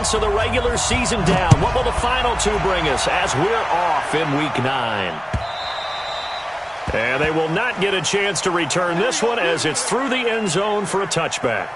weeks of the regular season down. What will the final two bring us as we're off in Week 9? And they will not get a chance to return this one as it's through the end zone for a touchback.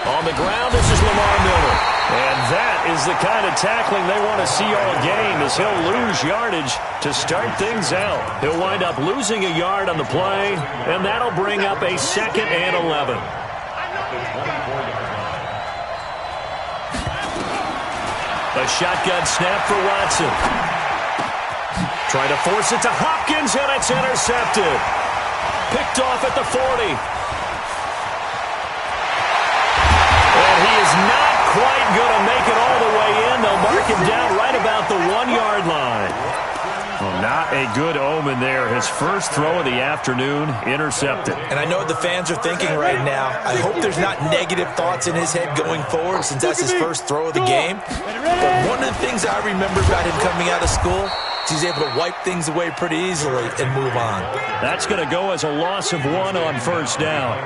On the ground, this is Lamar Miller. And that is the kind of tackling they want to see all game, as he'll lose yardage to start things out. He'll wind up losing a yard on the play, and that'll bring up a 2nd and 11. A shotgun snap for Watson. Trying to force it to Hopkins, and it's intercepted. Picked off at the 40. And he is not quite going to make it all the way in. They'll mark him down right about the 1-yard line. Well, not a good omen there. His first throw of the afternoon, intercepted. And I know what the fans are thinking right now. I hope there's not negative thoughts in his head going forward since that's his first throw of the game. But one of the things I remember about him coming out of school, he's able to wipe things away pretty easily and move on. That's going to go as a loss of 1 on first down.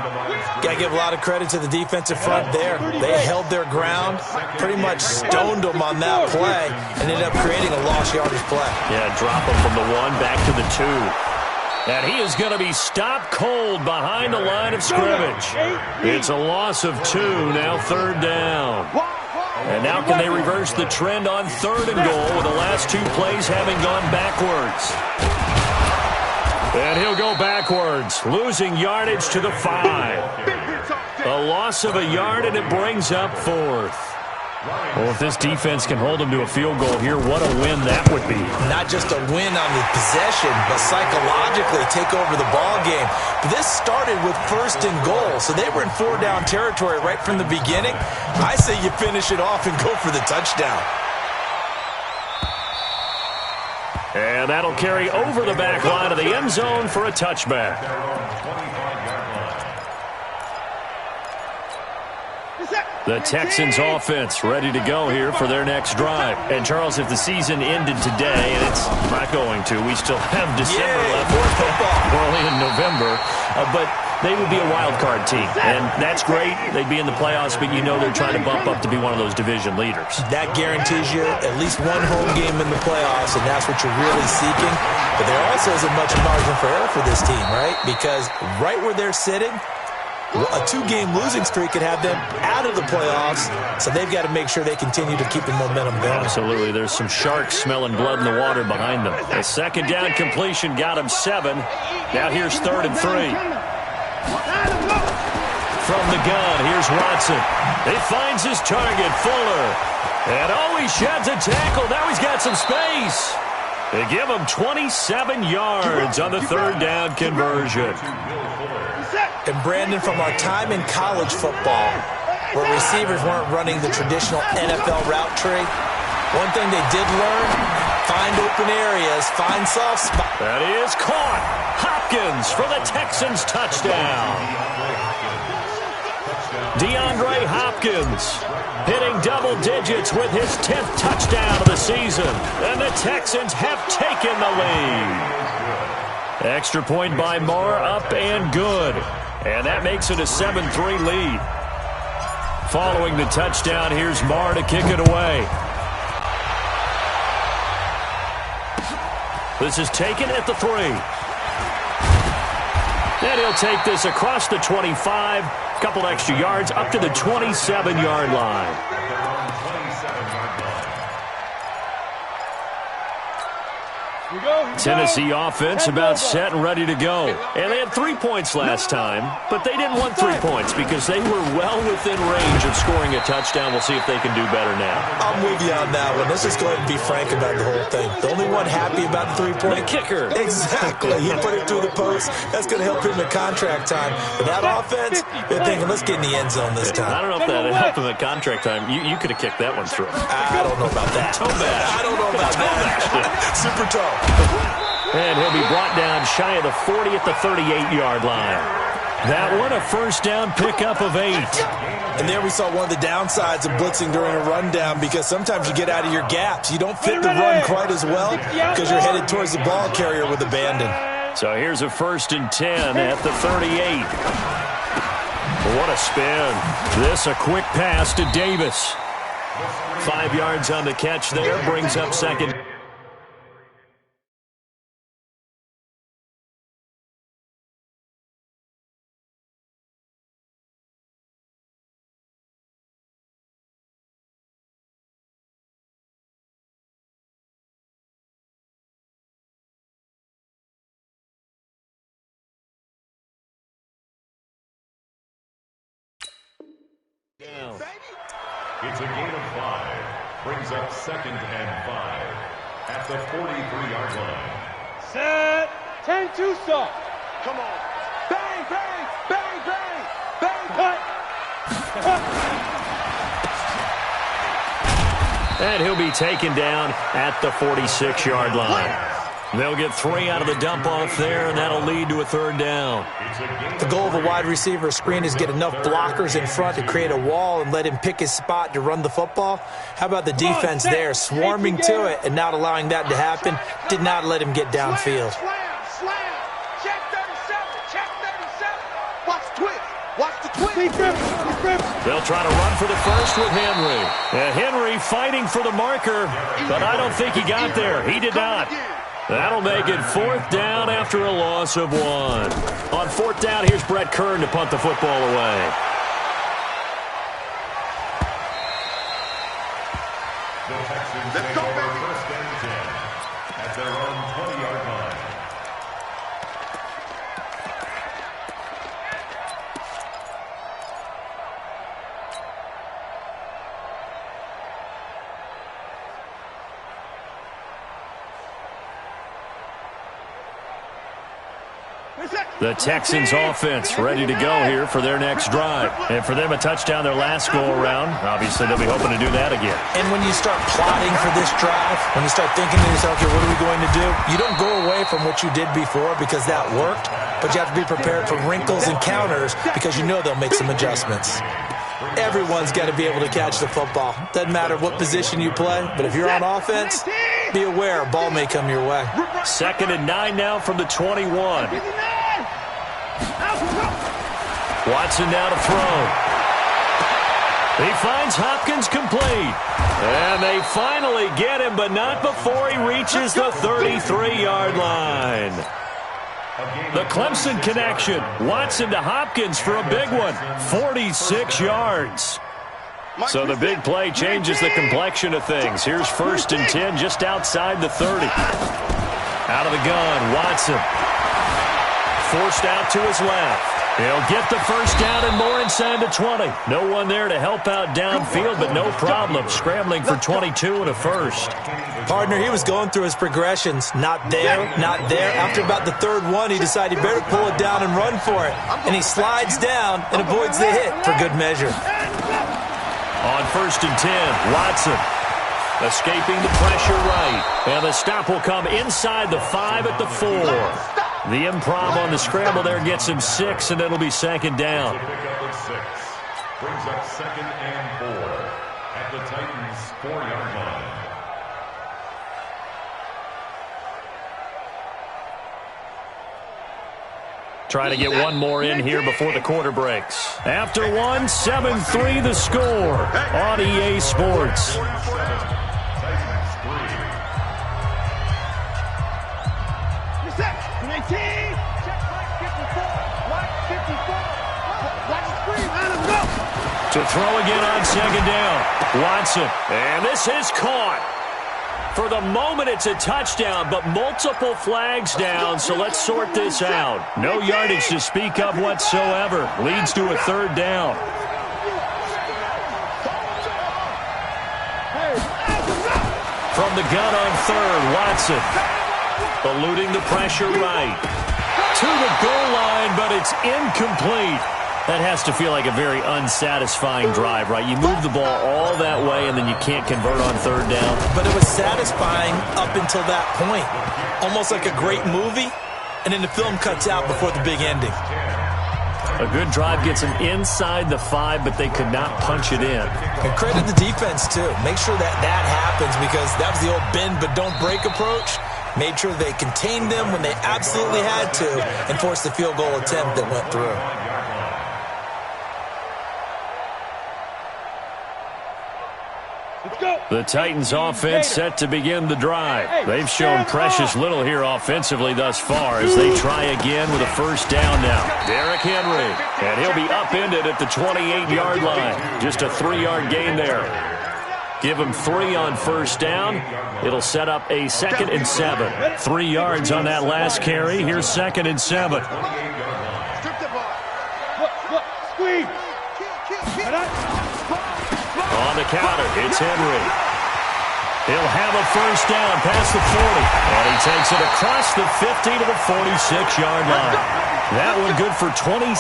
Got to give a lot of credit to the defensive front there. They held their ground, pretty much stoned them on that play, and ended up creating a lost yardage play. Yeah, drop him from the 1 back to the 2. And he is going to be stopped cold behind the line of scrimmage. It's a loss of 2, now 3rd down. And now can they reverse the trend on 3rd and goal with the last 2 plays having gone backwards? And he'll go backwards, losing yardage to the 5. A loss of a yard, and it brings up 4th. Well, if this defense can hold them to a field goal here, what a win that would be. Not just a win on the possession, but psychologically take over the ball game. But this started with 1st and goal, so they were in 4-down territory right from the beginning. I say you finish it off and go for the touchdown. And that'll carry over the back line of the end zone for a touchback. The Texans offense ready to go here for their next drive. And, Charles, if the season ended today, and it's not going to, we still have December left. We're only in November. But they would be a wild card team. And that's great. They'd be in the playoffs, but you know they're trying to bump up to be one of those division leaders. That guarantees you at least 1 home game in the playoffs, and that's what you're really seeking. But there also isn't much margin for error for this team, right? Because right where they're sitting, a 2-game losing streak could have them out of the playoffs, so they've got to make sure they continue to keep the momentum going. Absolutely. There's some sharks smelling blood in the water behind them. A 2nd down completion got him 7. Now here's 3rd and 3. From the gun, here's Watson. He finds his target, Fuller. And he sheds a tackle. Now he's got some space. They give him 27 yards on the 3rd down conversion. And Brandon, from our time in college football, where receivers weren't running the traditional NFL route tree, one thing they did learn, find open areas, find soft spots. That is caught. Hopkins for the Texans touchdown. DeAndre Hopkins hitting double digits with his 10th touchdown of the season. And the Texans have taken the lead. Extra point by Moore, up and good. And that makes it a 7-3 lead. Following the touchdown, here's Marr to kick it away. This is taken at the 3. And he'll take this across the 25. A couple extra yards up to the 27-yard line. Tennessee offense about set and ready to go. And they had 3 points last time, but they didn't want 3 points because they were well within range of scoring a touchdown. We'll see if they can do better now. I'm with you on that one. Let's just go ahead and be frank about the whole thing. The only one happy about the 3-point? The kicker. Exactly. He put it through the post. That's going to help him in contract time. But that offense, they're thinking, let's get in the end zone this time. I don't know if that helped him at contract time. You could have kicked that one through. I don't know about that. Toe bash. I don't know about that. Super toe. And he'll be brought down shy of the 40 at the 38-yard line. That one, a first down pickup of 8. And there we saw one of the downsides of blitzing during a rundown because sometimes you get out of your gaps. You don't fit the run quite as well because you're headed towards the ball carrier with abandon. So here's a 1st and 10 at the 38. What a spin. This a quick pass to Davis. 5 yards on the catch there, brings up second. Down. It's a gain of 5. Brings up 2nd and 5 at the 43-yard line. Set. 10-2 stop. Come on. Bang, bang, bang, bang, bang, cut. And he'll be taken down at the 46-yard line. They'll get 3 out of the dump-off there, and that'll lead to a 3rd down. The goal of a wide receiver screen is get enough blockers in front to create a wall and let him pick his spot to run the football. How about the defense there, swarming to it and not allowing that to happen? Did not let him get downfield. Slam. Check 37. Check 37. Watch the twist. Watch the twist. They'll try to run for the first with Henry. Henry fighting for the marker, but I don't think he got there. He did not. That'll make it 4th down after a loss of 1. On 4th down, here's Brett Kern to punt the football away. The Texans take over 1st and 10 at their own 20-yard line. The Texans offense ready to go here for their next drive. And for them, a touchdown their last go-around. Obviously, they'll be hoping to do that again. And when you start plotting for this drive, when you start thinking to yourself, okay, what are we going to do? You don't go away from what you did before because that worked, but you have to be prepared for wrinkles and counters because you know they'll make some adjustments. Everyone's got to be able to catch the football. Doesn't matter what position you play, but if you're on offense, be aware a ball may come your way. 2nd and 9 now from the 21. Watson now to throw. He finds Hopkins complete. And they finally get him, but not before he reaches the 33-yard line. The Clemson connection. Watson to Hopkins for a big one. 46 yards. So the big play changes the complexion of things. Here's 1st and 10 just outside the 30. Out of the gun, Watson. Forced out to his left. He'll get the first down and more inside the 20. No one there to help out downfield, but no problem. Scrambling for 22 and a first. Partner, he was going through his progressions. Not there, not there. After about the 3rd one, he decided he better pull it down and run for it. And he slides down and avoids the hit for good measure. On 1st and 10, Watson escaping the pressure right. And the stop will come inside the 5 at the 4. The improv on the scramble there gets him 6, and it'll be 2nd down. Pickup of 6. Brings up 2nd and 4 at the Titans' 4-yard line. Trying to get one more in here before the quarter breaks. After one, 7-3 the score on EA Sports. To throw again on 2nd down. Watson. And this is caught. For the moment, it's a touchdown, but multiple flags down, so let's sort this out. No yardage to speak of whatsoever. Leads to a third down. From the gun on third, Watson. Eluding the pressure right. To the goal line, but it's incomplete. That has to feel like a very unsatisfying drive, right? You move the ball all that way, and then you can't convert on third down. But it was satisfying up until that point. Almost like a great movie, and then the film cuts out before the big ending. A good drive gets them inside the 5, but they could not punch it in. And credit the defense, too. Make sure that happens, because that was the old bend but don't break approach. Made sure they contained them when they absolutely had to and forced the field goal attempt that went through. The Titans offense set to begin the drive. They've shown precious little here offensively thus far as they try again with a first down now. Derrick Henry, and he'll be upended at the 28-yard line. Just a 3-yard gain there. Give him 3 on first down. It'll set up a 2nd and 7. 3 yards on that last carry. Here's 2nd and 7. Squeeze. On the counter, it's Henry. He'll have a first down past the 40. And he takes it across the 50 to the 46-yard line. That one good for 26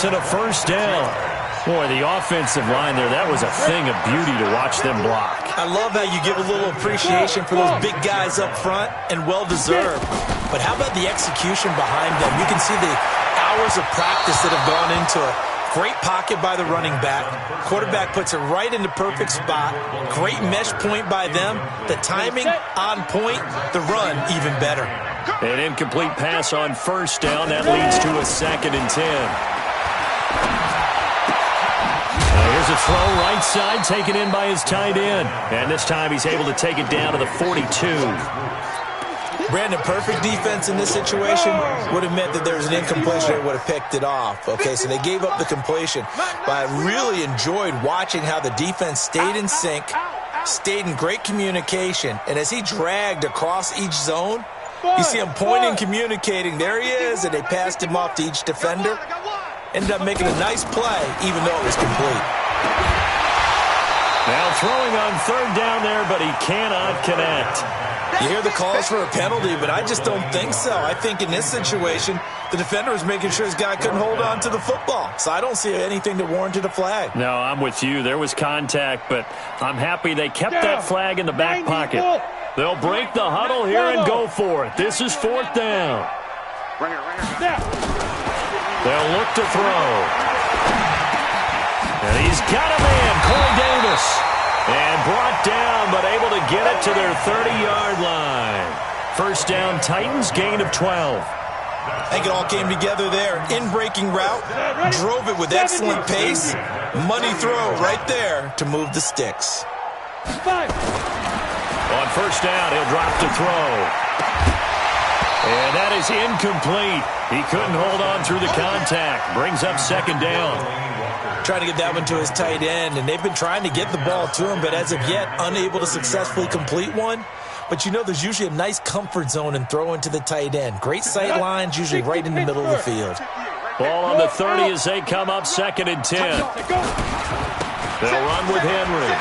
and a first down. Boy, the offensive line there, that was a thing of beauty to watch them block. I love how you give a little appreciation for those big guys up front, and well-deserved. But how about the execution behind them? You can see the hours of practice that have gone into it. Great pocket by the running back. Quarterback puts it right in the perfect spot. Great mesh point by them. The timing on point. The run even better. An incomplete pass on first down. That leads to a 2nd and 10. Here's a throw right side taken in by his tight end. And this time he's able to take it down to the 42. Brandon, perfect defense in this situation would have meant that there was an incompletion. They would have picked it off. Okay, so they gave up the completion. But I really enjoyed watching how the defense stayed in sync, stayed in great communication. And as he dragged across each zone, you see him pointing, communicating. There he is, and they passed him off to each defender. Ended up making a nice play, even though it was complete. Now throwing on third down there, but he cannot connect. You hear the calls for a penalty, but I just don't think so. I think in this situation, the defender was making sure his guy couldn't hold on to the football. So I don't see anything that warranted a flag. No, I'm with you. There was contact, but I'm happy they kept that flag in the back pocket. They'll break the huddle here and go for it. This is 4th down. They'll look to throw. And he's got a man, Corey Davis. And brought down, but able to get it to their 30-yard line. First down, Titans, gain of 12. I think it all came together there. In-breaking route, drove it with excellent pace. Money throw right there to move the sticks. On first down, he'll drop to throw. And that is incomplete. He couldn't hold on through the contact. Brings up 2nd down. Trying to get that one to his tight end, and they've been trying to get the ball to him, but as of yet, unable to successfully complete one. But you know there's usually a nice comfort zone in throwing to the tight end. Great sight lines, usually right in the middle of the field. Ball on the 30 as they come up 2nd and 10. They'll run with Henry.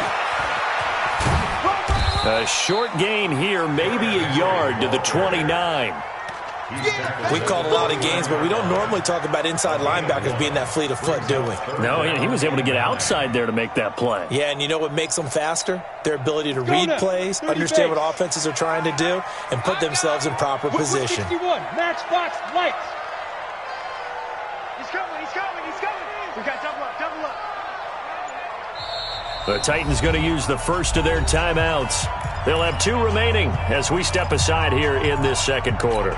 A short gain here, maybe a yard to the 29. We called a lot of games, but we don't normally talk about inside linebackers being that fleet of foot, do we? No, he was able to get outside there to make that play. Yeah, and you know what makes them faster? Their ability to read plays, understand what offenses are trying to do, and put themselves in proper position. 61, matchbox lights. He's coming. We got double up. The Titans going to use the first of their timeouts. They'll have 2 remaining as we step aside here in this second quarter.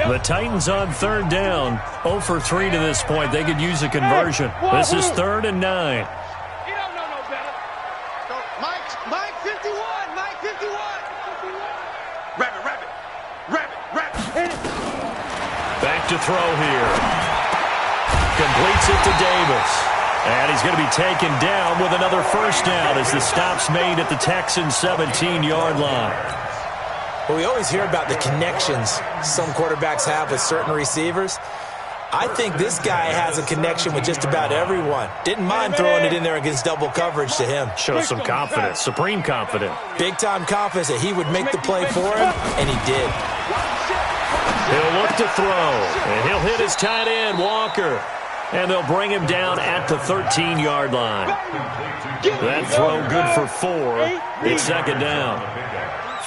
The Titans on 3rd down, 0 for 3 to this point. They could use a conversion. This is 3rd and 9. You don't know no better. Mike 51. Rabbit. Back to throw here. Completes it to Davis. And he's going to be taken down with another first down as the stop's made at the Texans' 17-yard line. Well, we always hear about the connections some quarterbacks have with certain receivers. I think this guy has a connection with just about everyone. Didn't mind throwing it in there against double coverage to him. Shows some confidence, supreme confidence. Big-time confidence that he would make the play for him, and he did. He'll look to throw, and he'll hit his tight end, Walker. And they'll bring him down at the 13-yard line. That throw good for 4. It's second down.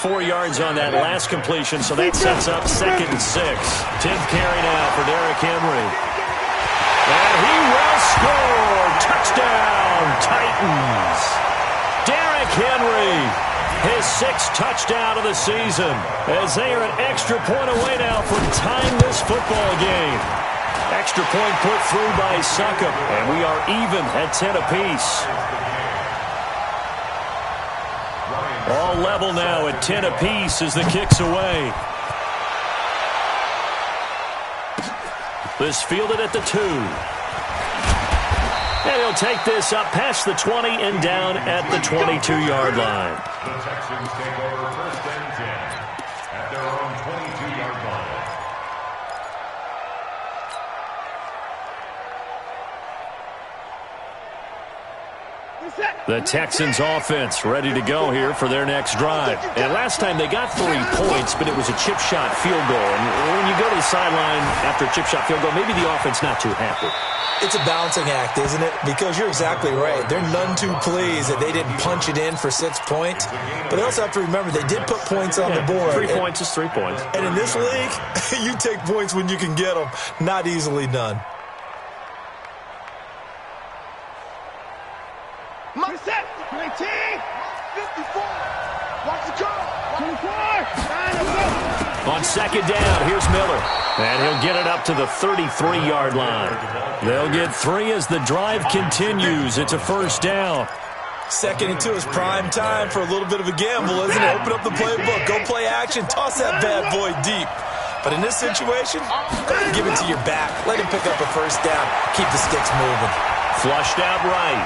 4 yards on that last completion, so that sets up 2nd and 6. 10th carry now for Derrick Henry. And he will score. Touchdown, Titans. Derrick Henry, his 6th touchdown of the season, as they are an extra point away now from tying this football game. Extra point put through by Succop, and we are even at 10 apiece. All level now at 10 apiece as the kick's away. This fielded at the 2. And he'll take this up past the 20 and down at the 22-yard line. The Texans take over 1st and 10 at their own 22-yard line. The Texans offense ready to go here for their next drive. And last time they got 3 points, but it was a chip shot field goal. And when you go to the sideline after a chip shot field goal, maybe the offense not too happy. It's a balancing act, isn't it? Because you're exactly right. They're none too pleased that they didn't punch it in for 6 points. But they also have to remember they did put points on the board. 3 points is 3 points. And in this league, you take points when you can get them. Not easily done. Set, 19, 54, watch the go, 24, 9, on second down, here's Miller. And he'll get it up to the 33-yard line. They'll get 3 as the drive continues. It's a first down. 2nd and 2 is prime time for a little bit of a gamble, isn't it? Open up the playbook, go play action, toss that bad boy deep. But in this situation, go ahead and give it to your back. Let him pick up a first down. Keep the sticks moving. Flushed out right.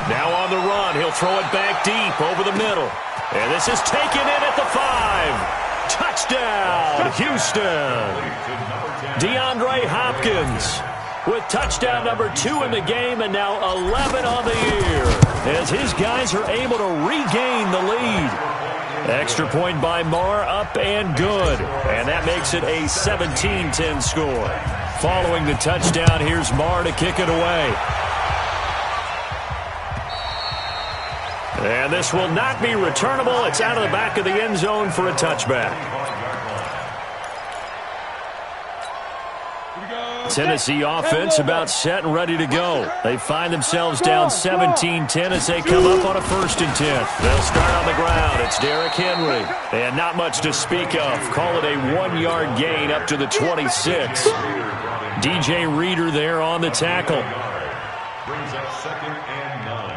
Now on the run, he'll throw it back deep over the middle. And this is taken in at the 5. Touchdown, Houston. DeAndre Hopkins with touchdown number 2 in the game and now 11 on the year as his guys are able to regain the lead. Extra point by Marr, up and good. And that makes it a 17-10 score. Following the touchdown, here's Marr to kick it away. And this will not be returnable. It's out of the back of the end zone for a touchback. Tennessee offense about set and ready to go. They find themselves down 17-10 as they come up on a 1st and 10. They'll start on the ground. It's Derrick Henry. And not much to speak of. Call it a 1-yard gain up to the 26. DJ Reader there on the tackle. Brings up 2nd and 9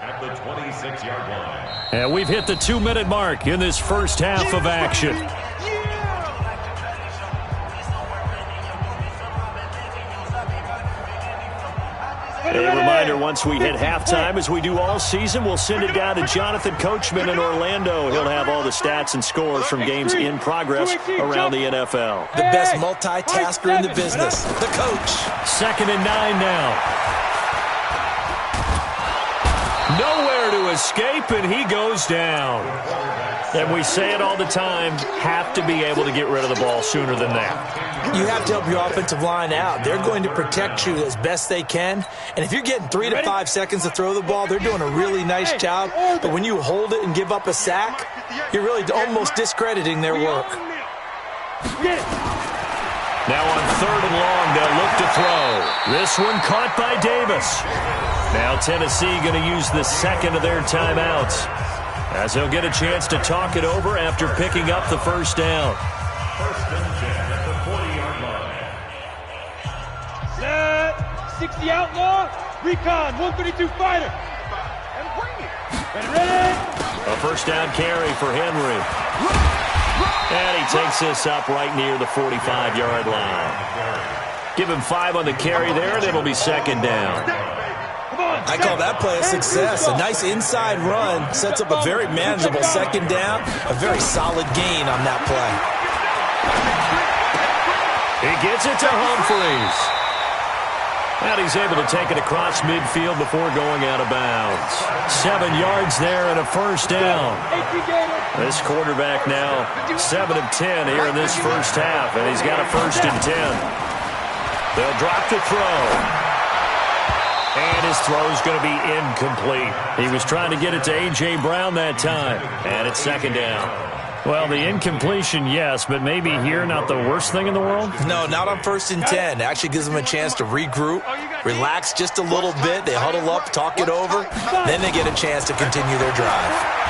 at the 26-yard line. And we've hit the 2-minute mark in this first half of action. A reminder, once we hit halftime, as we do all season, we'll send it down to Jonathan Coachman in Orlando. He'll have all the stats and scores from games in progress around the NFL. The best multitasker in the business, the coach. 2nd and 9 now. Nowhere to escape, and he goes down. And we say it all the time, have to be able to get rid of the ball sooner than that. You have to help your offensive line out. They're going to protect you as best they can. And if you're getting 3 to 5 seconds to throw the ball, they're doing a really nice job. But when you hold it and give up a sack, you're really almost discrediting their work. Now on 3rd and long, they'll look to throw. This one caught by Davis. Now Tennessee going to use the 2nd of their timeouts, as they'll get a chance to talk it over after picking up the first down. 1st and 10 at the 40-yard line. Set, 60 outlaw, recon, 132 fighter. And bring it. Ready. A first down carry for Henry. And he takes this up right near the 45-yard line. Give him 5 on the carry there, and it'll be 2nd down. I call that play a success. A nice inside run sets up a very manageable second down, a very solid gain on that play. He gets it to Humphries. And he's able to take it across midfield before going out of bounds. 7 yards there and a first down. This quarterback now 7 of 10 here in this first half, and he's got a 1st and 10. They'll drop the throw. And his throw's going to be incomplete. He was trying to get it to A.J. Brown that time, and it's 2nd down. Well, the incompletion, yes, but maybe here not the worst thing in the world? No, not on 1st and 10. It actually gives them a chance to regroup, relax just a little bit. They huddle up, talk it over. Then they get a chance to continue their drive.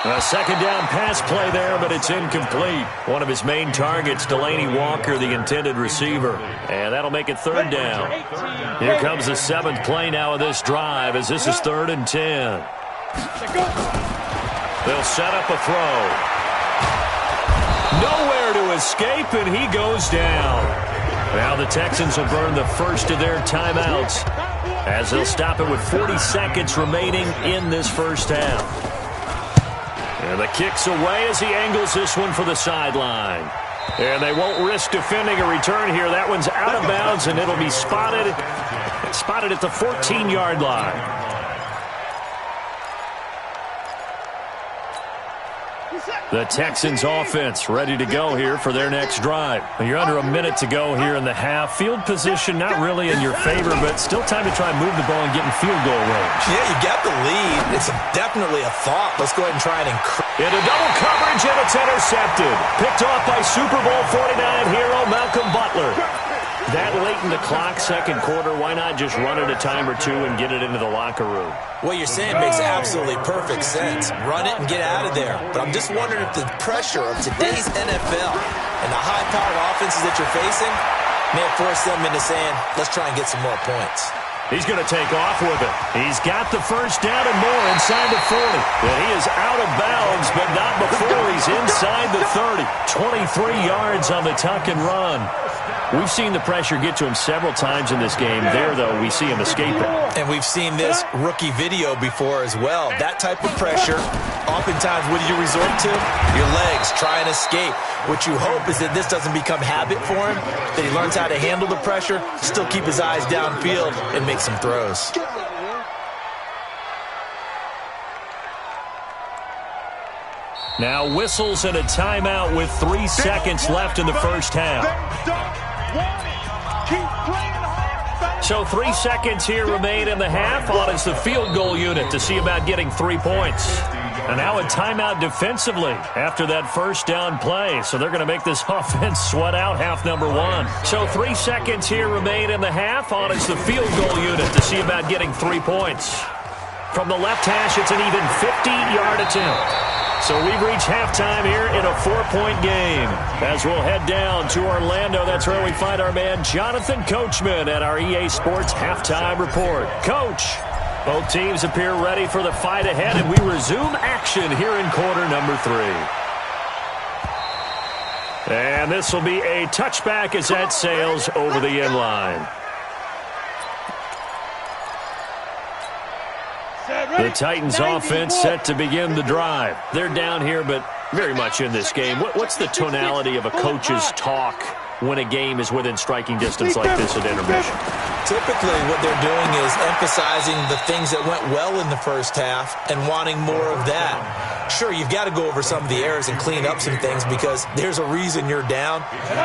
A 2nd down pass play there, but it's incomplete. One of his main targets, Delaney Walker, the intended receiver. And that'll make it 3rd down. Here comes the 7th play now of this drive, as this is 3rd and 10. They'll set up a throw. Nowhere to escape, and he goes down. Now the Texans will burn the first of their timeouts, as they'll stop it with 40 seconds remaining in this first half. And the kick's away as he angles this one for the sideline. And they won't risk defending a return here. That one's out of bounds, and it'll be spotted at the 14-yard line. The Texans offense ready to go here for their next drive. You're under a minute to go here in the half. Field position not really in your favor, but still time to try and move the ball and get in field goal range. Yeah, you got the lead. It's definitely a thought. Let's go ahead and try and increase. Into double coverage, and it's intercepted. Picked off by Super Bowl 49 hero Malcolm Butler. That late in the clock, 2nd quarter, why not just run it a time or two and get it into the locker room? What you're saying makes absolutely perfect sense. Run it and get out of there. But I'm just wondering if the pressure of today's NFL and the high-powered offenses that you're facing may have forced them into saying, let's try and get some more points. He's going to take off with it. He's got the 1st down and more inside the 40. And he is out of bounds, but not before he's inside the 30. 23 yards on the tuck and run. We've seen the pressure get to him several times in this game. There, though, we see him escaping. And we've seen this rookie video before as well. That type of pressure, oftentimes, what do you resort to? Your legs, try and escape. What you hope is that this doesn't become habit for him, that he learns how to handle the pressure, still keep his eyes downfield, and make some throws. Now whistles and a timeout with 3 seconds left in the first half. So 3 seconds here remain in the half. On is the field goal unit to see about getting 3 points. And now a timeout defensively after that 1st down play. So they're going to make this offense sweat out half number 1. So 3 seconds here remain in the half. On is the field goal unit to see about getting 3 points. From the left hash, it's an even 50-yard attempt. So we've reached halftime here in a 4-point game. As we'll head down to Orlando, that's where we find our man Jonathan Coachman at our EA Sports Halftime Report. Coach, both teams appear ready for the fight ahead, and we resume action here in quarter number 3. And this will be a touchback as that sails over the end line. The Titans offense set to begin the drive. They're down here, but very much in this game. What's the tonality of a coach's talk when a game is within striking distance like this at intermission? Typically, what they're doing is emphasizing the things that went well in the first half and wanting more of that. Sure, you've got to go over some of the errors and clean up some things because there's a reason you're down.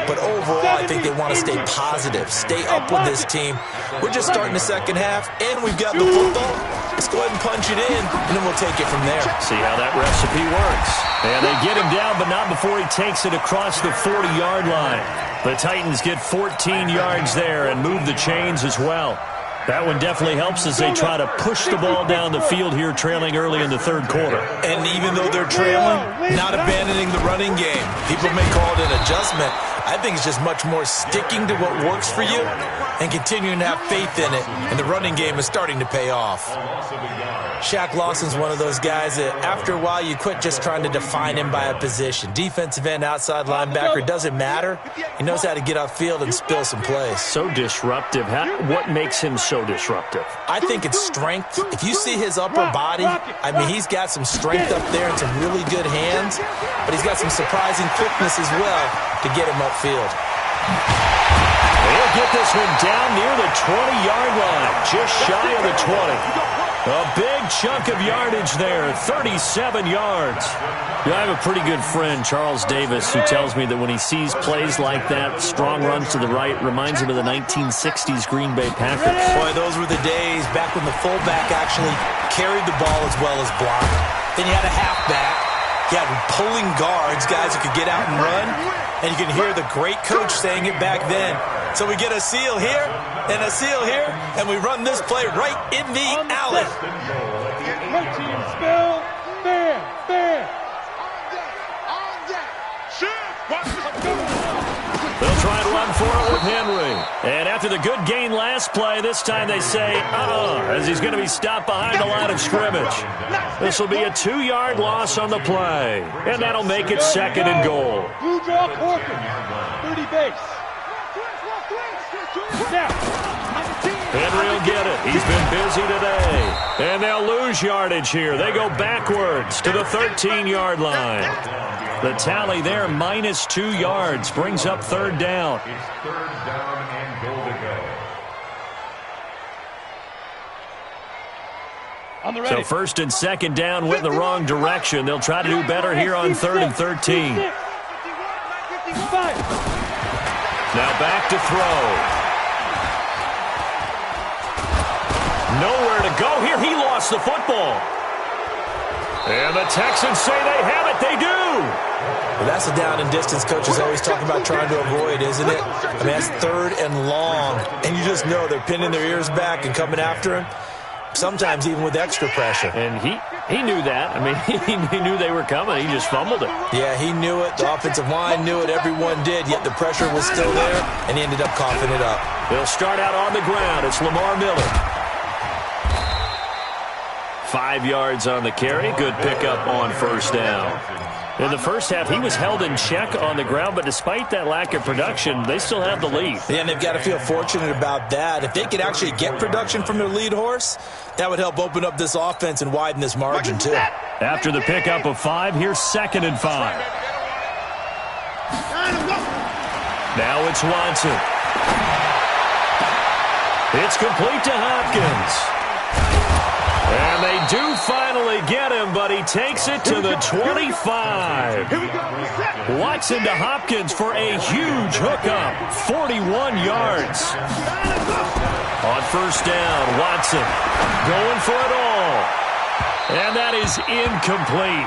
But overall, I think they want to stay positive, stay up with this team. We're just starting the second half, and we've got the football. Let's go ahead and punch it in, and then we'll take it from there. See how that recipe works. And they get him down, but not before he takes it across the 40-yard line. The Titans get 14 yards there and move the chains as well. That one definitely helps as they try to push the ball down the field here, trailing early in the 3rd quarter. And even though they're trailing, not abandoning the running game. People may call it an adjustment. I think it's just much more sticking to what works for you and continuing to have faith in it. And the running game is starting to pay off. Shaq Lawson's one of those guys that after a while you quit just trying to define him by a position. Defensive end, outside linebacker, doesn't matter. He knows how to get upfield and spill some plays. So disruptive. What makes him so disruptive? I think it's strength. If you see his upper body, I mean, he's got some strength up there and some really good hands, but he's got some surprising quickness as well to get him upfield. He'll get this one down near the 20-yard line, just shy of the 20. A big chunk of yardage there, 37 yards. I have a pretty good friend, Charles Davis, who tells me that when he sees plays like that, strong runs to the right, reminds him of the 1960s Green Bay Packers. Boy, those were the days back when the fullback actually carried the ball as well as blocked. Then you had a halfback. You had pulling guards, guys who could get out and run. And you can hear the great coach saying it back then. So we get a seal here and a seal here, and we run this play right in the alley. They'll try and run for it with Henry. And after the good gain last play, this time they say, as he's going to be stopped behind the line of scrimmage. This will be a 2-yard loss on the play. And that'll make it 2nd and goal. Blue draw corker. 30 base. Henry will get it. He's been busy today. And they'll lose yardage here. They go backwards to the 13-yard line. The tally there, minus 2 yards, brings up 3rd down. It's 3rd down and goal to go. So 1st and 2nd down went in the wrong direction. They'll try to do better here on 3rd and 13. Now back to throw. Nowhere to go here. He lost the football. And the Texans say they have it. They do. Well, that's a down and distance coaches always talk about trying to avoid, isn't it? I mean, that's 3rd and long. And you just know they're pinning their ears back and coming after him, sometimes even with extra pressure. And he knew that. I mean, he knew they were coming. He just fumbled it. Yeah, he knew it. The offensive line knew it. Everyone did, yet the pressure was still there, and he ended up coughing it up. They'll start out on the ground. It's Lamar Miller. 5 yards on the carry. Good pickup on 1st down. In the first half, he was held in check on the ground, but despite that lack of production, they still have the lead. Yeah, and they've got to feel fortunate about that. If they could actually get production from their lead horse, that would help open up this offense and widen this margin, too. After the pickup of 5, here's 2nd and 5. Now it's Watson. It's complete to Hopkins. And they do finally get him, but he takes it to the 25. Watson to Hopkins for a huge hookup, 41 yards. On 1st down, Watson going for it all. And that is incomplete.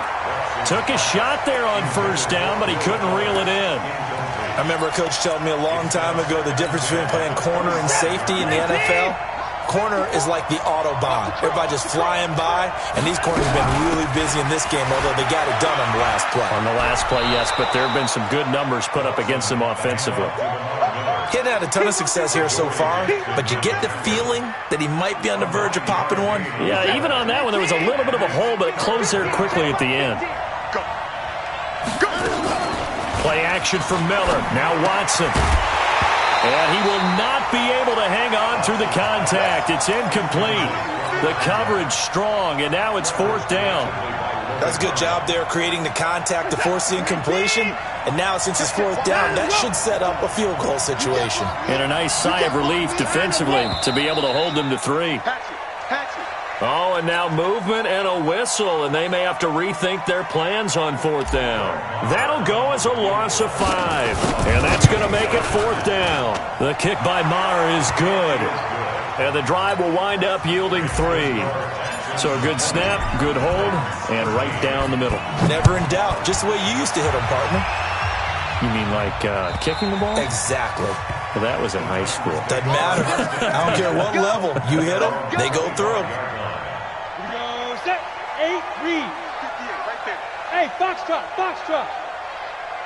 Took a shot there on 1st down, but he couldn't reel it in. I remember a coach telling me a long time ago the difference between playing corner and safety in the NFL. Corner is like the Autobahn. Everybody just flying by, and these corners have been really busy in this game, although they got it done on the last play. On the last play, yes, but there have been some good numbers put up against them offensively. He hadn't had a ton of success here so far, but you get the feeling that he might be on the verge of popping one. Yeah, even on that one, there was a little bit of a hole, but it closed there quickly at the end. Play action for Miller. Now Watson. And he will not be able to hang on through the contact. It's incomplete. The coverage strong, and now it's 4th down. That's a good job there creating the contact to force the incompletion. And now since it's 4th down, that should set up a field goal situation. And a nice sigh of relief defensively to be able to hold them to 3. Oh, and now movement and a whistle, and they may have to rethink their plans on 4th down. That'll go as a loss of 5, and that's going to make it 4th down. The kick by Maher is good, and the drive will wind up yielding 3. So a good snap, good hold, and right down the middle. Never in doubt, just the way you used to hit them, partner. You mean like kicking the ball? Exactly. Well, that was in high school. Doesn't matter. I don't care what level. You hit them, they go through. 8, read. 58, right there. Hey, Foxtrot.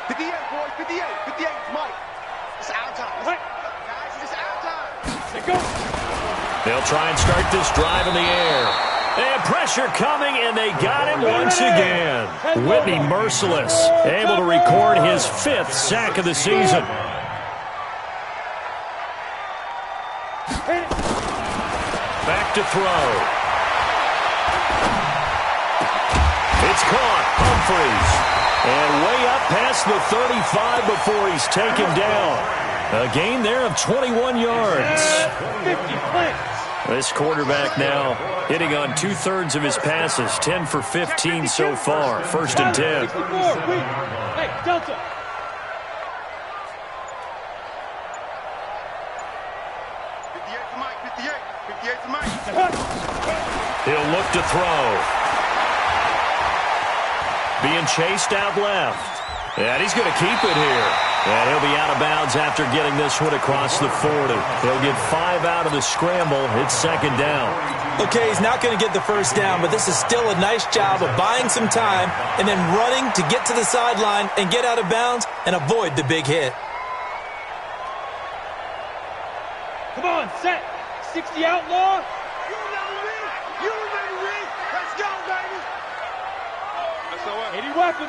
58, boy, 58. 58, Mike. It's our time. What? Guys, it's our time. Let's go. They'll try and start this drive in the air. And pressure coming, and they got him once again. Whitney merciless, able to record his 5th sack of the season. Back to throw. It's caught. Humphries. And way up past the 35 before he's taken down. A gain there of 21 yards. 50 plants. This quarterback now hitting on 2/3 of his passes, 10 for 15 so far. 1st and 10. Hey, Delta. He'll look to throw. Being chased out left. And he's going to keep it here. And he'll be out of bounds after getting this one across the 40. He'll get 5 out of the scramble. It's 2nd down. Okay, he's not going to get the 1st down, but this is still a nice job of buying some time and then running to get to the sideline and get out of bounds and avoid the big hit. Come on, set. 60 outlaw. You remember me? You remember me? Let's go, baby. SOS. 80 weapon.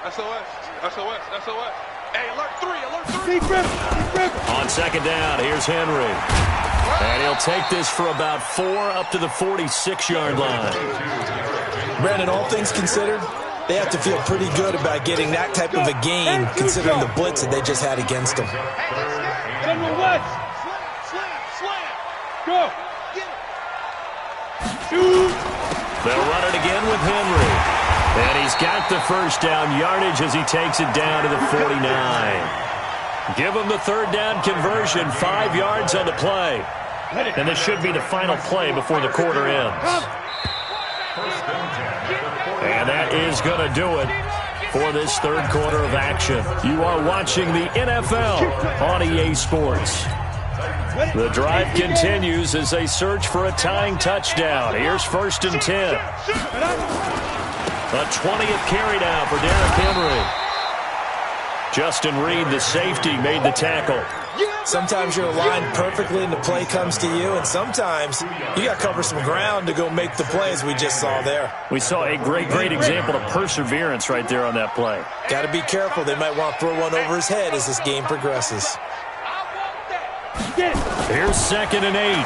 SOS. SOS. SOS. Hey, alert 3. Alert 3. Deep rip. Deep rip. On 2nd down, here's Henry. And he'll take this for about 4 up to the 46-yard line. Brandon, all things considered, they have to feel pretty good about getting that type of a gain considering the blitz that they just had against them. General West. Slam. Slam. Go. Get it. Shoot. They'll run it again with Henry. And he's got the 1st down yardage as he takes it down to the 49. Give him the 3rd down conversion, 5 yards on the play. And this should be the final play before the quarter ends. And that is going to do it for this 3rd quarter of action. You are watching the NFL on EA Sports. The drive continues as they search for a tying touchdown. Here's 1st and 10. A 20th carry down for Derrick Henry. Justin Reed, the safety, made the tackle. Sometimes you're aligned perfectly and the play comes to you, and sometimes you got to cover some ground to go make the plays we just saw there. We saw a great example of perseverance right there on that play. Got to be careful. They might want to throw one over his head as this game progresses. Here's 2nd and 8.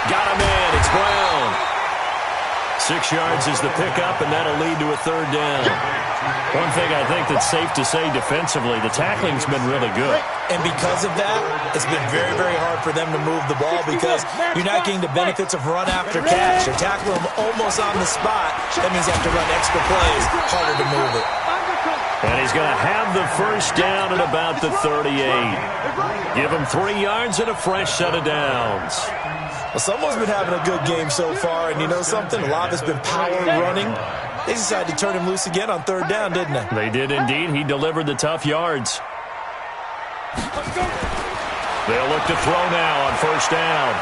Got him in. It's Brown. 6 yards is the pickup, and that'll lead to a 3rd down. One thing I think that's safe to say defensively, the tackling's been really good. And because of that, it's been very, very hard for them to move the ball because you're not getting the benefits of run after catch. You're tackling them almost on the spot. That means you have to run extra plays, harder to move it. And he's going to have the 1st down at about the 38. Give him 3 yards and a fresh set of downs. Well, someone's been having a good game so far, and you know something? A lot of it's been power running. They decided to turn him loose again on 3rd down, didn't they? They did indeed. He delivered the tough yards. They'll look to throw now on 1st down.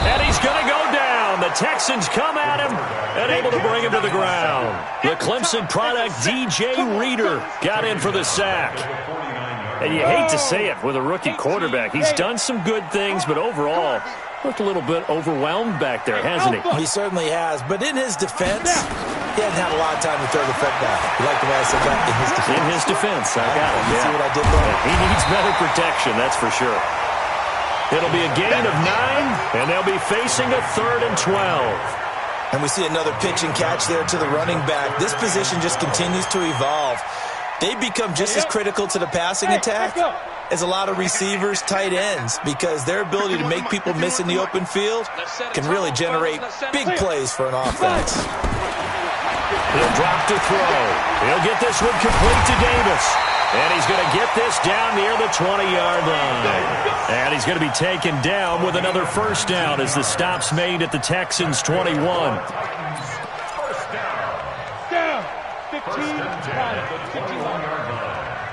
And he's going to go down. The Texans come at him and able to bring him to the ground. The Clemson product, DJ Reader, got in for the sack. And you hate to say it with a rookie quarterback. He's done some good things, but overall, looked a little bit overwhelmed back there, hasn't he? He certainly has. But in his defense, he hasn't had a lot of time to throw the football. You like the way I said that? In his defense. In his defense, I got it. You see what I did there? He needs better protection, that's for sure. It'll be a gain of 9, and they'll be facing a 3rd and 12. And we see another pitch and catch there to the running back. This position just continues to evolve. They become just as critical to the passing attack as a lot of receivers, tight ends, because their ability to make people miss in the open field can really generate big plays for an offense. He'll drop to throw. He'll get this one complete to Davis. And he's going to get this down near the 20-yard line. And he's going to be taken down with another 1st down as the stop's made at the Texans' 21. Down. 15. 51.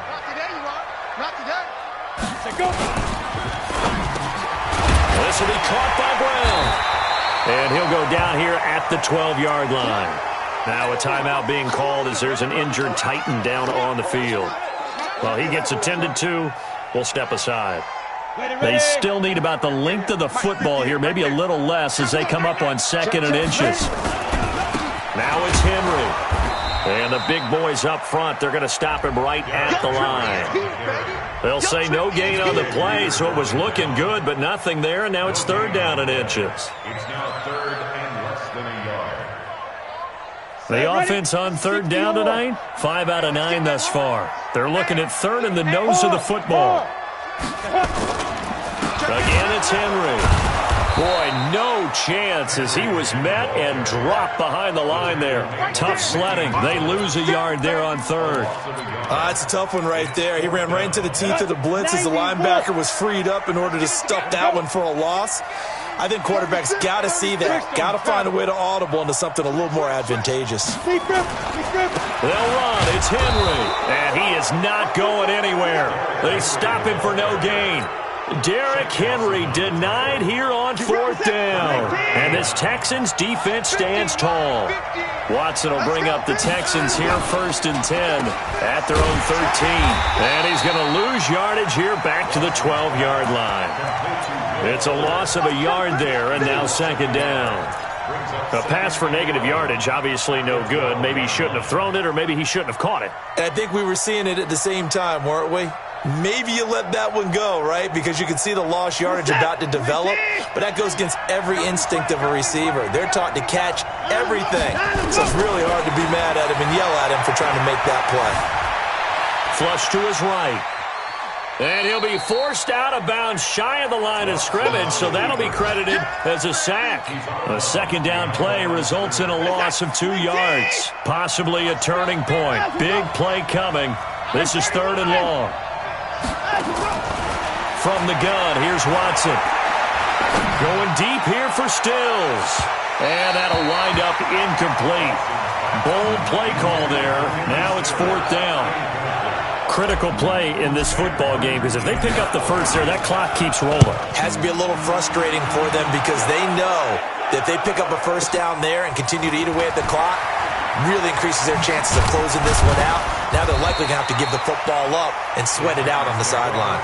Not today, you are. Not today. Go. This will be caught by Brown. And he'll go down here at the 12-yard line. Now a timeout being called as there's an injured Titan down on the field. Well, he gets attended to. We'll step aside. They still need about the length of the football here, maybe a little less as they come up on 2nd and inches. Now it's Henry. And the big boys up front, they're going to stop him right at the line. They'll say no gain on the play, so it was looking good, but nothing there, and now it's 3rd down and inches. It's now 3rd and less than a yard. The offense on 3rd down tonight, 5 out of 9 thus far. They're looking at 3rd in the nose of the football. Again, it's Henry. Boy, no chance as he was met and dropped behind the line there. Tough sledding. They lose a yard there on 3rd. It's a tough one right there. He ran right into the teeth of the blitz as the linebacker was freed up in order to stuff that one for a loss. I think quarterbacks got to see that. Got to find a way to audible into something a little more advantageous. They'll run. It's Henry. And he is not going anywhere. They stop him for no gain. Derrick Henry denied here on 4th down. And this Texans defense stands tall. Watson will bring up the Texans here 1st and 10 at their own 13. And he's going to lose yardage here back to the 12-yard line. It's a loss of a yard there, and now 2nd down. A pass for negative yardage, obviously no good. Maybe he shouldn't have thrown it, or maybe he shouldn't have caught it. And I think we were seeing it at the same time, weren't we? Maybe you let that one go, right? Because you can see the lost yardage about to develop. But that goes against every instinct of a receiver. They're taught to catch everything. So it's really hard to be mad at him and yell at him for trying to make that play. Flush to his right. And he'll be forced out of bounds shy of the line of scrimmage, so that'll be credited as a sack. A 2nd down play results in a loss of 2 yards. Possibly a turning point. Big play coming. This is 3rd and long. From the gun, here's Watson. Going deep here for Stills. And that'll wind up incomplete. Bold play call there. Now it's 4th down. Critical play in this football game because if they pick up the first there, that clock keeps rolling. Has to be a little frustrating for them because they know that if they pick up a 1st down there and continue to eat away at the clock, really increases their chances of closing this one out. Now they're likely going to have to give the football up and sweat it out on the sideline.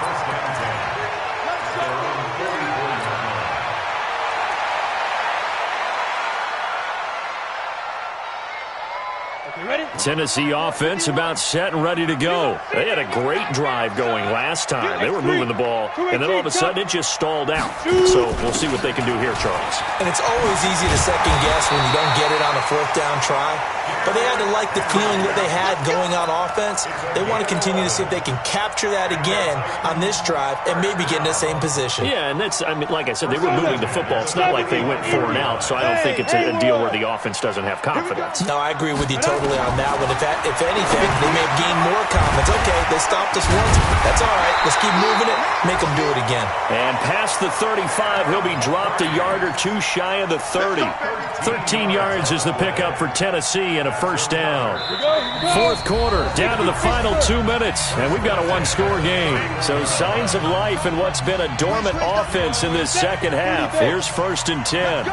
Tennessee offense about set and ready to go. They had a great drive going last time. They were moving the ball, and then all of a sudden it just stalled out. So we'll see what they can do here, Charles. And it's always easy to second guess when you don't get it on a 4th down try. But they had to like the feeling that they had going on offense. They want to continue to see if they can capture that again on this drive and maybe get in the same position. Yeah, and that's, I mean, like I said, they were moving the football. It's not like they went 4 and out, so I don't think it's a deal where the offense doesn't have confidence. No, I agree with you totally on that one. If anything, they may have gained more confidence. Okay, they stopped us once. That's all right. Let's keep moving it. Make them do it again. And past the 35, he'll be dropped a yard or 2 shy of the 30. 13 yards is the pickup for Tennessee and a 1st down. 4th quarter, down to the final 2 minutes, and we've got a 1-score game. So signs of life in what's been a dormant offense in this 2nd half. Here's 1st and 10.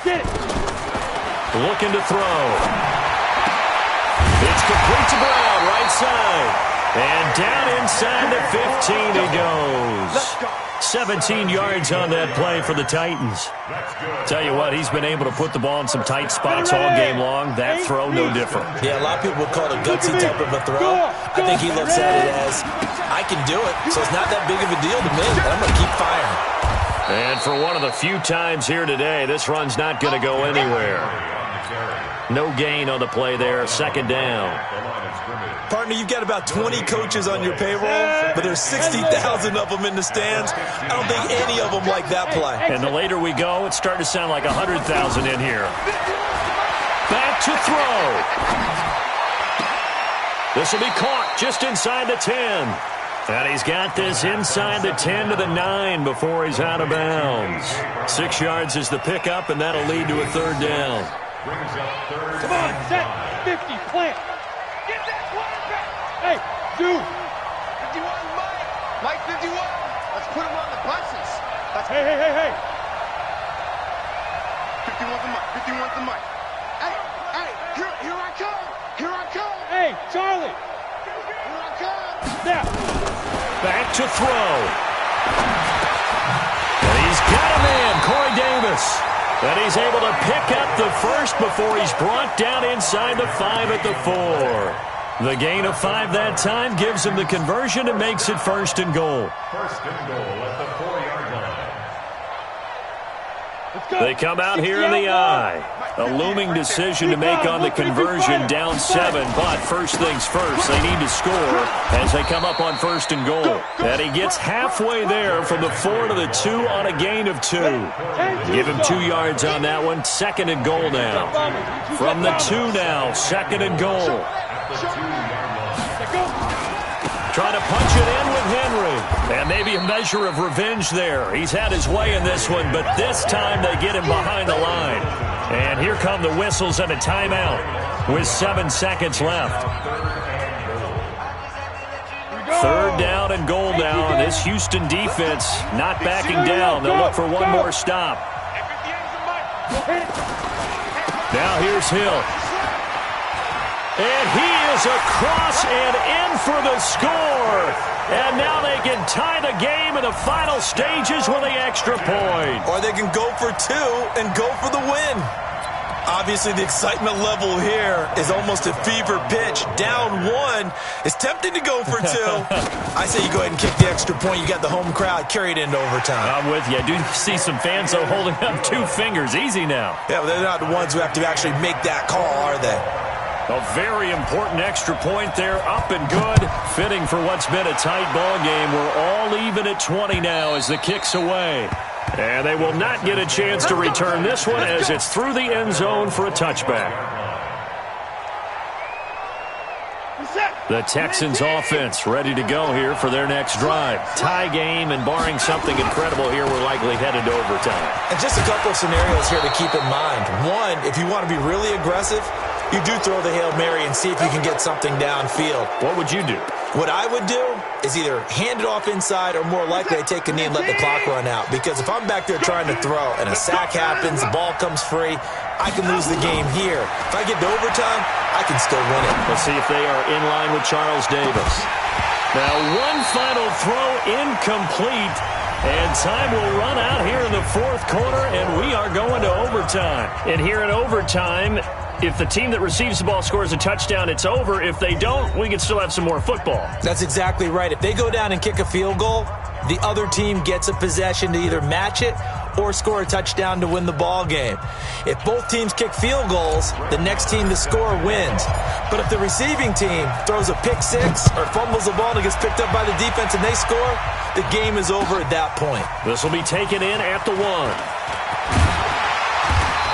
Get it. Looking to throw. It's complete to Brown, right side. And down inside the 15 he goes. 17 yards on that play for the Titans. Tell you what, he's been able to put the ball in some tight spots all game long. That throw, no different. Yeah, a lot of people would call it a gutsy type of a throw. I think he looks at it as, I can do it, so it's not that big of a deal to me, but I'm going to keep firing. And for one of the few times here today, this run's not going to go anywhere. No gain on the play there, 2nd down. Partner, you've got about 20 coaches on your payroll, but there's 60,000 of them in the stands. I don't think any of them like that play. And the later we go, it's starting to sound like 100,000 in here. Back to throw. This will be caught just inside the 10. And he's got this inside the 10 to the 9 before he's out of bounds. 6 yards is the pickup, and that'll lead to a 3rd down. Come on, set, 50, plant. Get that quarterback. Hey, dude. 51, Mike 51. Let's put him on the buses. Hey. 51's the Mike, 51's the Mike. Hey, here I come. Hey, Charlie. Here I Back to throw. And he's got a man, Corey Davis. And he's able to pick up the first before he's brought down inside the 5 at the 4. The gain of 5 that time gives him the conversion and makes it 1st and goal. 1st and goal at the 4-yard line. They come out here in the eye. A looming decision to make on the conversion, down 7. But first things first, they need to score as they come up on 1st and goal. And he gets halfway there from the 4 to the 2 on a gain of 2. Give him 2 yards on that one. 2nd and goal now. From the 2 now, 2nd and goal. Trying to punch it in with Henry. And maybe a measure of revenge there. He's had his way in this one, but this time they get him behind the line. And here come the whistles and a timeout with 7 seconds left. 3rd down and goal now. And this Houston defense not backing down. They'll look for one more stop. Now here's Hill. And he is across and in for the score. And now they can tie the game in the final stages with the extra point. Or they can go for 2 and go for the win. Obviously, the excitement level here is almost a fever pitch. Down 1. It's tempting to go for 2. I say you go ahead and kick the extra point. You got the home crowd. Carry it into overtime. I'm with you. I do see some fans, though, holding up 2 fingers. Easy now. Yeah, but they're not the ones who have to actually make that call, are they? A very important extra point there, up and good. Fitting for what's been a tight ball game. We're all even at 20 now as the kick's away. And they will not get a chance to return this one as it's through the end zone for a touchback. The Texans offense ready to go here for their next drive. Tie game, and barring something incredible here, we're likely headed to overtime. And just a couple of scenarios here to keep in mind. One, if you want to be really aggressive, you do throw the Hail Mary and see if you can get something downfield. What would you do? What I would do is either hand it off inside, or more likely I take a knee and let the clock run out. Because if I'm back there trying to throw and a sack happens, the ball comes free, I can lose the game here. If I get to overtime, I can still win it. Let's see if they are in line with Charles Davis. Now one final throw incomplete. And time will run out here in the 4th quarter, and we are going to overtime. And here in overtime, if the team that receives the ball scores a touchdown, it's over. If they don't, we can still have some more football. That's exactly right. If they go down and kick a field goal, the other team gets a possession to either match it or score a touchdown to win the ball game. If both teams kick field goals, the next team to score wins. But if the receiving team throws a pick 6 or fumbles the ball and it gets picked up by the defense and they score, the game is over at that point. This will be taken in at the 1.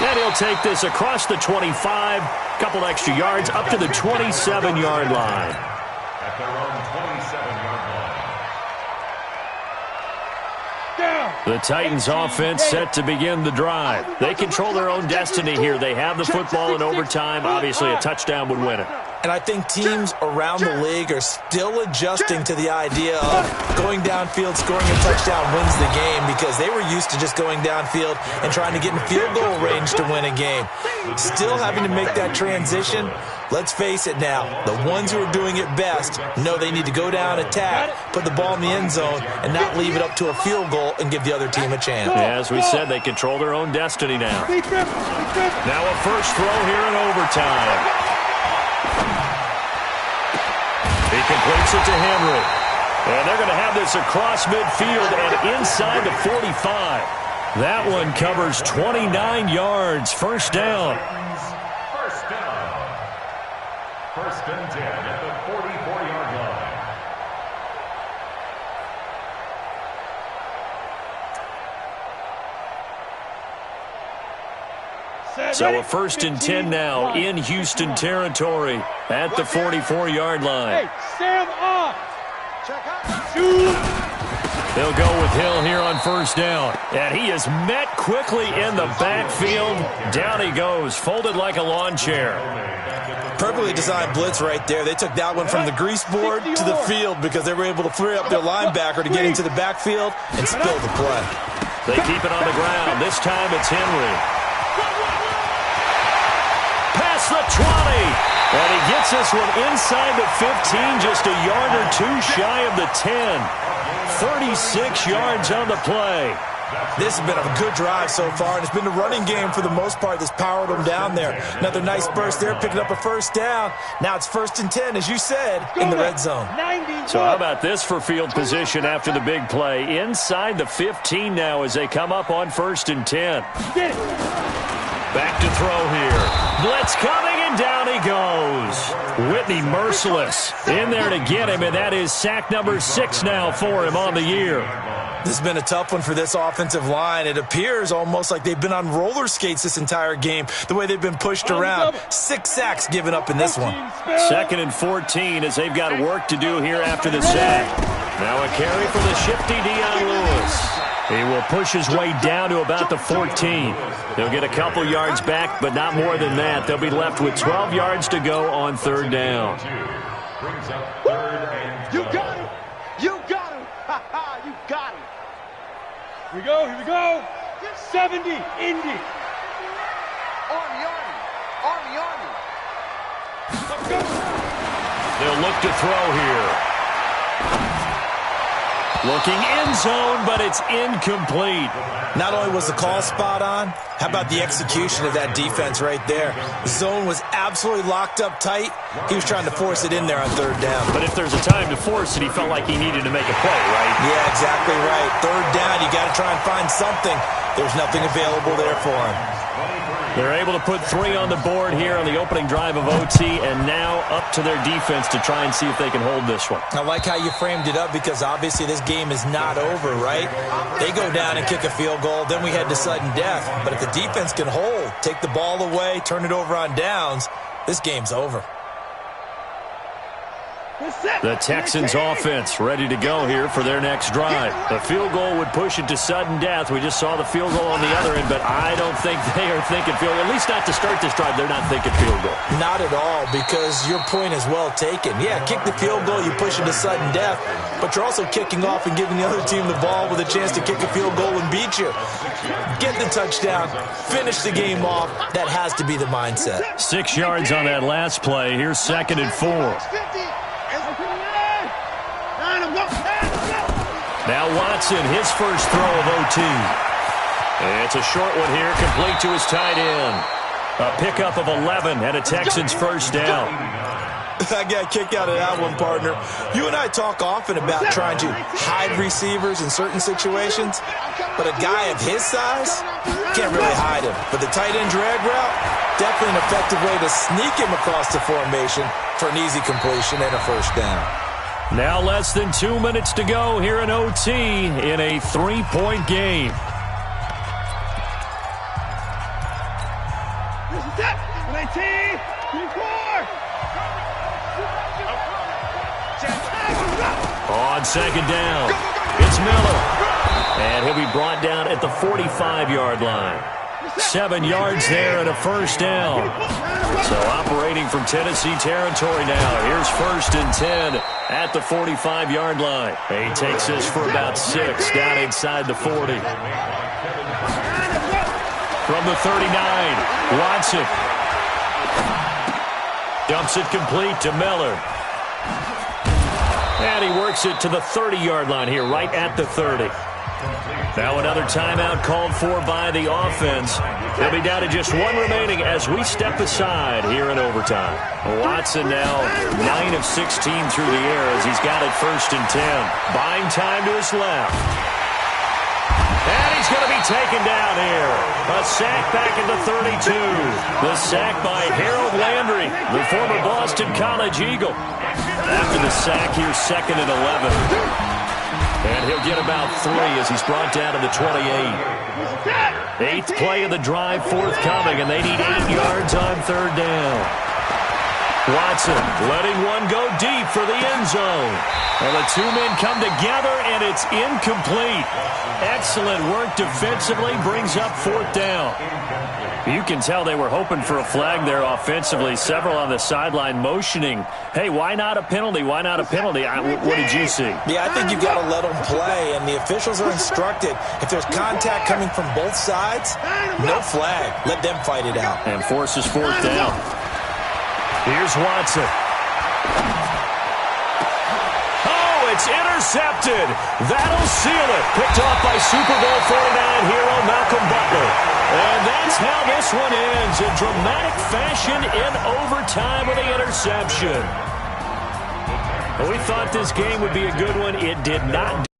And he'll take this across the 25, couple extra yards, up to the 27-yard line. At their own 27-yard line. The Titans offense set to begin the drive. They control their own destiny here. They have the football in overtime. Obviously, a touchdown would win it. And I think teams around the league are still adjusting to the idea of going downfield, scoring a touchdown wins the game, because they were used to just going downfield and trying to get in field goal range to win a game. Still having to make that transition. Let's face it now, the ones who are doing it best know they need to go down, attack, put the ball in the end zone, and not leave it up to a field goal and give the other team a chance. Yeah, as we said, they control their own destiny now. Now a first throw here in overtime. He completes it to Henry. And they're going to have this across midfield and inside the 45. That one covers 29 yards. First down. First down. 1st and 10 at the 44-yard line. So a 1st and 10 now in Houston territory at the 44-yard line. Hey, Sam off. They'll go with Hill here on first down. And he is met quickly in the backfield. Down he goes, folded like a lawn chair. Perfectly designed blitz right there. They took that one from the grease board to the field because they were able to free up their linebacker to get into the backfield and spill the play. They keep it on the ground. This time it's Henry. Pass the 20. And he gets this one inside the 15, just a yard or two shy of the 10. 36 yards on the play. This has been a good drive so far, and it's been the running game for the most part that's powered them down there. Another nice burst there, picking up a first down. Now it's 1st and 10, as you said, in the red zone. So how about this for field position after the big play? Inside the 15 now as they come up on 1st and 10. Back to throw here. Blitz coming, and down he goes. Whitney merciless in there to get him, and that is sack number 6 now for him on the year. This has been a tough one for this offensive line. It appears almost like they've been on roller skates this entire game, the way they've been pushed around. 6 sacks given up in this one. 2nd and 14 as they've got work to do here after the sack. Now a carry for the shifty Dion Lewis. He will push his way down to about the 14. They'll get a couple yards back, but not more than that. They'll be left with 12 yards to go on 3rd down. You got him. You got him. Ha ha, you got him. Here we go. 70, Indy. Army. Let's go. They'll look to throw here. Looking end zone, but it's incomplete. Not only was the call spot on, how about the execution of that defense right there? The zone was absolutely locked up tight. He was trying to force it in there on 3rd down. But if there's a time to force it, he felt like he needed to make a play, right? Yeah, exactly right. 3rd down, you got to try and find something. There's nothing available there for him. They're able to put 3 on the board here on the opening drive of OT, and now up to their defense to try and see if they can hold this one. I like how you framed it up because obviously this game is not over, right? They go down and kick a field goal, then we head to sudden death. But if the defense can hold, take the ball away, turn it over on downs, this game's over. The Texans offense ready to go here for their next drive. The field goal would push it to sudden death. We just saw the field goal on the other end, but I don't think they are thinking field goal. At least not to start this drive. They're not thinking field goal. Not at all, because your point is well taken. Yeah, kick the field goal, you push it to sudden death, but you're also kicking off and giving the other team the ball with a chance to kick a field goal and beat you. Get the touchdown, finish the game off. That has to be the mindset. 6 yards on that last play. Here's 2nd and 4. Now Watson, his first throw of OT. It's a short one here, complete to his tight end. A pickup of 11 and a Texans first down. I got a kick out of that one, partner. You and I talk often about trying to hide receivers in certain situations, but a guy of his size can't really hide him. But the tight end drag route, definitely an effective way to sneak him across the formation for an easy completion and a first down. Now less than 2 minutes to go here in OT in a 3-point game. This is it. 19, 24. On 2nd down, it's Miller. And he'll be brought down at the 45-yard line. 7 yards there and a first down. So operating from Tennessee territory now. Here's 1st and 10 at the 45-yard line. He takes this for about 6 down inside the 40. From the 39, Watson. Dumps it complete to Miller. And he works it to the 30-yard line here, right at the 30. Now another timeout called for by the offense. They'll be down to just 1 remaining as we step aside here in overtime. Watson now 9 of 16 through the air as he's got it 1st and 10. Buying time to his left. And he's going to be taken down here. A sack back at the 32. The sack by Harold Landry, the former Boston College Eagle. After the sack, here's 2nd and 11. And he'll get about 3 as he's brought down to the 28. 8th play of the drive forthcoming, and they need 8 yards on 3rd down. Watson letting one go deep for the end zone. And the 2 men come together, and it's incomplete. Excellent work defensively, brings up 4th down. You can tell they were hoping for a flag there offensively. Several on the sideline motioning, hey, why not a penalty? Why not a penalty? What did you see? Yeah, I think you've got to let them play, and the officials are instructed. If there's contact coming from both sides, no flag. Let them fight it out. And forces 4th down. Here's Watson. Oh, it's intercepted. That'll seal it. Picked off by Super Bowl 49 hero Malcolm Butler. And that's how this one ends, in dramatic fashion in overtime with the interception. We thought this game would be a good one. It did not.